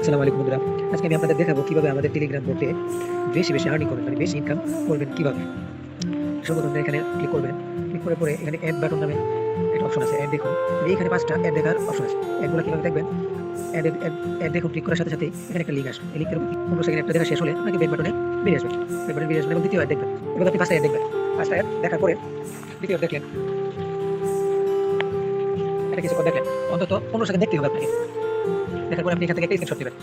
আসসালামু আলাইকুম বন্ধুরা। আজকে আমি আপনাদের দেখাবো কিভাবে আমাদের টেলিগ্রাম বোটে বেশি আর্নিং করবেন, মানে বেশি ইনকাম করবেন কিভাবে। সর্বপ্রথম এখানে ক্লিক করবেন। ক্লিক করার পরে এখানে অ্যাড বাটন নামে একটা অপশন আছে, অ্যাড দেখুন। এইখানে 5টা অ্যাড দেখার অপশন আছে। অ্যাডগুলো কিভাবে দেখবেন? অ্যাড দেখুন ক্লিক করার সাথে সাথে এখানে একটা লিঙ্ক আসবে। এই লিঙ্কের 15 সেকেন্ড একটা দেখা শেষ হলে আপনাকে বেক বাটনে বেরিয়ে আসবে। বেক বাটনে বেরিয়ে আসবে এবং দ্বিতীয় অ্যাড দেখবেন। এবার আপনি 5টা অ্যাড দেখবেন। 5টা অ্যাড দেখার পরে দ্বিতীয় দেখলেন, এটা কিছুক্ষণ দেখলেন, অন্তত 15 সেকেন্ড দেখতেই হবে আপনাকে। দেখার পরে আপনি এখান থেকে একটা স্ক্রিনশট নেবেন।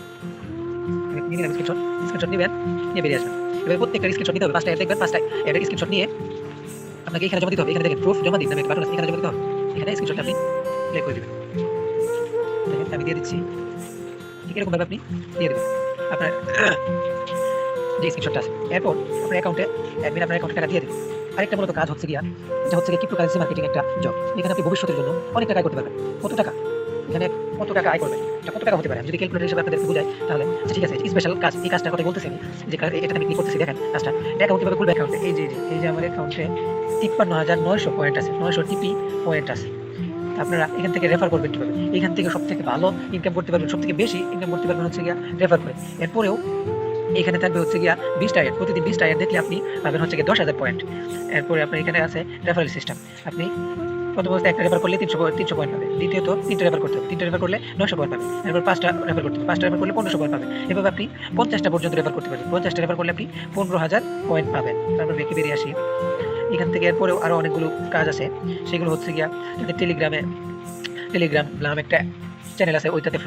নিয়ে নিলাম স্ক্রিনশট নিবেন, নিয়ে বেরিয়ে আসবেন। এবার প্রত্যেকটা স্ক্রিনশট নিতে হবে। 5টা অ্যাড দেখবেন, 5টা অ্যাডের স্ক্রিনশট নিয়ে আপনাকে এখানে জমা দিতে হবে। এখানে দেখেন প্রুফ জমা দিন নামে একটা বাটন আছে, এখানে জমা দিতে হবে। এখানে স্ক্রিনশটটা আপনি প্লে করে দিবেন। দেখেন আমি দিয়ে দিচ্ছি, ঠিক এরকম ভাবে আপনি দিয়ে দেবেন আপনার যে স্ক্রিনশটটা আছে। এরপর আপনার অ্যাকাউন্টে অ্যাডমিন আপনার অ্যাকাউন্টে টাকা দিয়ে দেবে। আরেকটা মূলত কাজ হচ্ছে গিয়া, এটা হচ্ছে ক্রিপ্টোকারেন্সি মার্কেটিং একটা জব। এখানে আপনি ভবিষ্যতের জন্য অনেক টাকা আয় করতে পারবেন। কত টাকা? এখানে কত টাকা আয় করবেন, এটা কত টাকা হতে পারে আমি যদি ক্যালকুলেটর হিসেবে আপনাদের বুঝাই তাহলে আচ্ছা ঠিক আছে। স্পেশাল কাজ, এই কাজটার কথা বলতেছি আমি, যে এটা আমি কি করতেছি দেখেন কাজটা। অ্যাকাউন্ট কিভাবে খুলবে? অ্যাকাউন্টে এই যে আমার অ্যাকাউন্টে 53,900 পয়েন্ট আছে, 900 টিপি পয়েন্ট আছে। আপনারা এখান থেকে রেফার করবেন কিভাবে? এখান থেকে সবথেকে ভালো ইনকাম করতে পারবেন, সবথেকে বেশি ইনকাম করতে পারবেন হচ্ছে গিয়া রেফার করে। এরপরেও এখানে থাকবে হচ্ছে গিয়া 20টা অ্যাড, প্রতিদিন 20টা অ্যাড দেখলে আপনি পাবেন হচ্ছে গিয়ে 10,000 পয়েন্ট। এরপরে আপনার এখানে আছে রেফারেল সিস্টেম। আপনি প্রথম অবস্থায় একটা রেফার করলে 300 পয়েন্ট পাবে। দ্বিতীয়ত 3টা রেফার করতে হবে, 3টা রেফার করলে 900 পয়েন্ট পাবে। এরপর 5টা রেফার করতে হবে, 5টা রেফার করলে 1500 পয়েন্ট পাবে। এভাবে আপনি 50টা পর্যন্ত রেফার করতে পারবেন। 50টা রেফার করলে আপনি 15,000 পয়েন্ট পাবেন। তারপর বেরিয়ে আসি এখান থেকে। এরপরেও আরও অনেকগুলো কাজ আছে, সেগুলো হচ্ছে গিয়া টেলিগ্রাম নাম একটা চ্যানেল আছে, ওইটাতে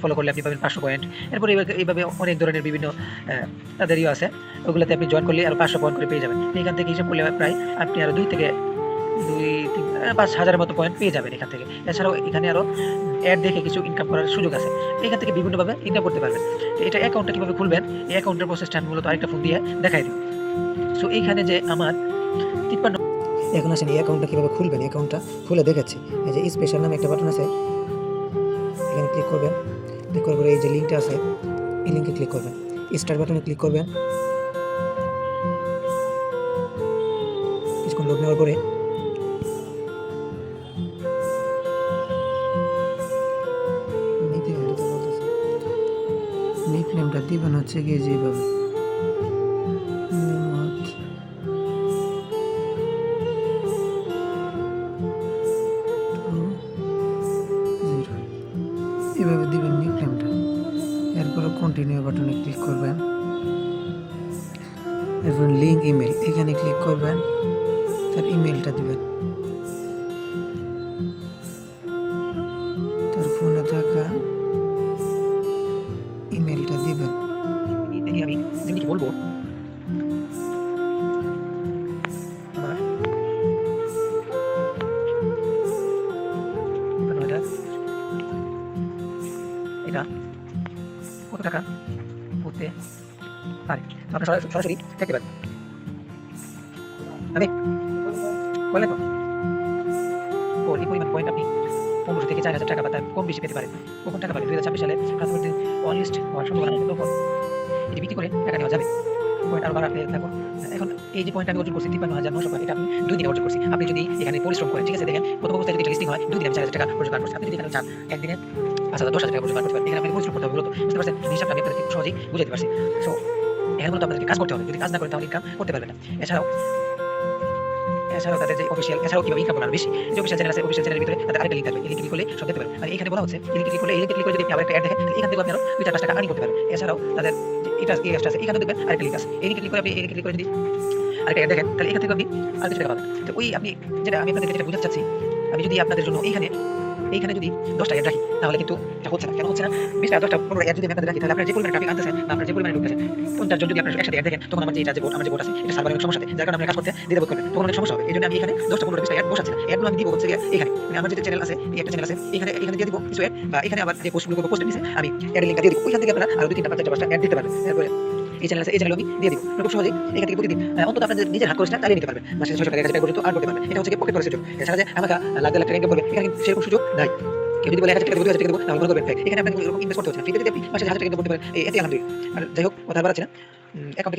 ফলো করলে আপনি পাবেন 500 পয়েন্ট। এরপর এইভাবে অনেক ধরনের বিভিন্ন তাদেরই আছে, ওগুলোতে আপনি জয়েন করলে আরও 500 পয়েন্ট করে পেয়ে যাবেন। এখান থেকে হিসাব করলে প্রায় আপনি আরও 2-3-5 হাজারের মতো পয়েন্ট পেয়ে যাবেন এখান থেকে। এছাড়াও এখানে আরও অ্যাড দেখে কিছু ইনকাম করার সুযোগ আছে, এখান থেকে বিভিন্নভাবে ইনকাম করতে পারবেন। তো এটা অ্যাকাউন্টটা কীভাবে খুলবেন, এই অ্যাকাউন্টের প্রসেসটা আমি মূলত আরেকটা ফোন দিয়ে দেখাই দিই। সো এইখানে যে আমার 53, এখন আসেন এই অ্যাকাউন্টটা কীভাবে খুলবেন। অ্যাকাউন্টটা খুলে দেখাচ্ছি। এই যে স্পেশাল নামে একটা বাটন আছে, এখানে ক্লিক করবেন। ক্লিক করার পরে এই যে লিঙ্কটা আছে, এই লিঙ্কে ক্লিক করবেন। স্টার্ট বাটনে ক্লিক করবেন। কিছুক্ষণ লোড নেওয়ার পরে নিক নেমটা দিবেন হচ্ছে গিয়ে যেভাবে এভাবে দিবেন নিক নেমটা। এরপরে কন্টিনিউ বাটনে ক্লিক করবেন। এরপর লিঙ্ক ইমেল, এখানে ক্লিক করবেন, তার ইমেলটা দিবেন। তার ফোনে থাকা ইমেলটা দিবেন। আমি যেমনি বলবো এটা কত টাকা হতে পারে আপনার সরাসরি দেখতে পারেন। আমি বললেন তো এই পরিমাণ পয়েন্ট আপনি 1500 থেকে 4,000 টাকা বা তার কম বেশি পেতে পারেন। কখন টাকা পাবেন? 2026 সালে প্রাথমিক অন লিস্ট হওয়ার সম্ভাবনা আছে, তখন এটি বিক্রি করে টাকা নেওয়া যাবে। পয়েন্ট আরো বাড়াতে থাকুন। এখন এই যে পয়েন্ট আমি অর্জন করছি 53,900 পয়েন্ট, এটা আমি 2 দিনে অর্জন করছি। আপনি যদি এখানে পরিশ্রম করেন, ঠিক আছে, দেখেন প্রথম অবস্থায় যদি লিস্টিং হয় 2 দিনে আমি 4,000 টাকা পর্যন্ত আর্ন করছি। আপনি যদি এখানে চান একদিনে 5,000 10,000 টাকা পর্যন্ত আর্ন করতে পারেন। এখানে আপনি পরিশ্রম করতে হবে মূলত, বুঝতে পারছেন? হিসাবটা আমি আপনাদেরকে সহজেই বুঝাতে পারছি। সো এখানে মূলত আপনাদেরকে কাজ করতে হবে, যদি কাজ না করেন তাহলে ইনকাম করতে পারবেন না। এছাড়াও তাদের যে অফিসিয়াল, এছাড়াও কিভাবে ইনকাম করার বেশি যে অফিসিয়াল চ্যানেল আছে, অফিসিয়াল চ্যানেলের ভিতরে তাদের আরেকটা লিঙ্ক থাকবে, এই লিঙ্কে ক্লিক করলে সব দেখতে পারবেন। আর এখানে বলা হচ্ছে এই লিঙ্কে ক্লিক করলে যদি আপনি আবার একটা অ্যাড দেখেন তাহলে এখান থেকে আপনি আরো 2-4-5 টাকা আর্নিং করতে পারবেন। এছাড়াও তাদের এটা এই অ্যাপটা আছে, এখানে দেখবেন আরেকটা লিঙ্ক আছে, এই লিঙ্কে ক্লিক করে আপনি এই লিঙ্কে ক্লিক করে যদি আরেকটা অ্যাড দেখেন তাহলে এখান থেকে আপনি আর কিছু টাকা পাবেন। তো ওই আপনি যেটা আমি আপনাদেরকে যেটা বোঝাতে চাচ্ছি, আমি যদি আপনাদের জন্য এইখানে যদি 10টা অ্যাড রাখি তাহলে কিন্তু এটা হচ্ছে না। কেন হচ্ছে না? 20টা 10টা 15টা অ্যাড যদি আমি আপনাদের রাখি তাহলে আপনারা যে পরিমাণে ট্রাফিক আনতেছেন বা আপনারা যে পরিমাণে ঢুকতেছেন 50 জন যদি আপনারা একসাথে অ্যাড দেখেন, তখন আমার যে বোট আছে এটা সার্ভারে অনেক সমস্যা আছে, যার কারণে আপনি কাজ করতে দ্বিধাবোধ করবেন, তখন অনেক সমস্যা হবে। এই জন্য আমি এখানে 10টা 15টা 20টা অ্যাড বসাচ্ছি না। অ্যাডগুলো আমি দিব হচ্ছে গিয়ে এখানে, মানে আমার যে চ্যানেল আছে, এই একটা চ্যানেল আছে, এখানে দিয়ে দিব কিছু অ্যাড, বা এখানে আবার যে পোস্টগুলো করব পোস্টের নিচে আমি অ্যাডের লিঙ্কটা দিয়ে দিব। ওইখান থেকে আপনারা আরো 2-3-4-5টা অ্যাড দিতে পারবেন। তারপরে এই চ্যানেল আছে, এই চ্যানেল আমি দিয়ে দিব। খুব সহজেই এখান থেকে প্রতিদিন অন্তত আপনাদের নিজের হাত খরচটা চালিয়ে নিতে পারবেন। মাসে 600 টাকা 1000 টাকা পর্যন্ত আর্ন করতে পারবেন। এটা হচ্ছে কি পকেট খরচের সুযোগ। এছাড়া যে আমাকে লাখ লাখ টাকা ইনকাম করবে, এখানে সেরকম সুযোগ নাই। কেউ যদি বলে 1000 টাকা দেবো 2000 টাকা দেবো তাহলে মনে করবেন ফেক। এখানে আপনাকে এরকম ইনভেস্ট করতে হচ্ছে না। ফ্রিতে যদি আপনি মাসে 1000 টাকা ইনকাম করতে পারেন, এতে আলহামদুলিল্লাহ। আর যাই হোক, কথা বাড়াচ্ছি না। এখন